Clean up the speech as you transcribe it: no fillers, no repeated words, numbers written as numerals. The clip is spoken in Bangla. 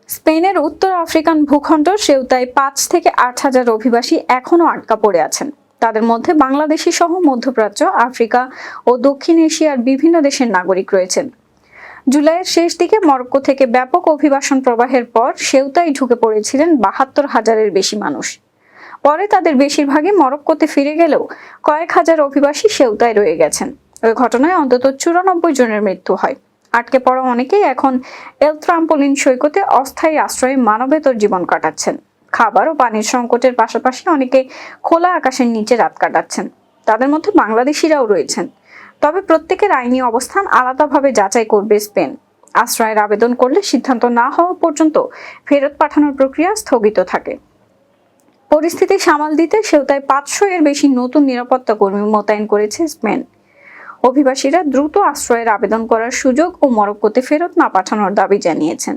স্পেনের উত্তর আফ্রিকান ভূখণ্ড সেউতায় ৫ থেকে ৮ হাজার অভিবাসী এখনও আটকা পড়ে আছেন। তাদের মধ্যে বাংলাদেশি সহ মধ্যপ্রাচ্য, আফ্রিকা ও দক্ষিণ এশিয়ার বিভিন্ন দেশের নাগরিক রয়েছেন। জুলাইয়ের শেষ দিকে মরক্কো থেকে ব্যাপক অভিবাসন প্রবাহের পর সেউতায় ঢুকে পড়েছিলেন ৭২,০০০-এর বেশি মানুষ। পরে তাদের বেশিরভাগই মরক্কোতে ফিরে গেলেও কয়েক হাজার অভিবাসী সেউতায় রয়ে গেছেন। ওই ঘটনায় অন্তত ৯৪ জনের মৃত্যু হয়। আটকে পড়া অনেকেই এখন এল ত্রাম্পোলিন সৈকতে অস্থায়ী আশ্রয়ে মানবেতর জীবন কাটাচ্ছেন। খাবার ও পানির সংকটের পাশাপাশি অনেকে খোলা আকাশের নিচে রাত কাটাচ্ছেন। তাদের মধ্যে বাংলাদেশিরাও রয়েছেন। তবে প্রত্যেকের আইনি অবস্থান আলাদাভাবে যাচাই করবে স্পেন। আশ্রয়ের আবেদন করলে সিদ্ধান্ত না হওয়া পর্যন্ত ফেরত পাঠানোর প্রক্রিয়া স্থগিত থাকে। পরিস্থিতি সামাল দিতে সেউতায় ৫০০-এর বেশি নতুন নিরাপত্তা কর্মী মোতায়েন করেছে স্পেন। অভিবাসীরা দ্রুত আশ্রয়ের আবেদন করার সুযোগ ও মরক্কোতে ফেরত না পাঠানোর দাবি জানিয়েছেন।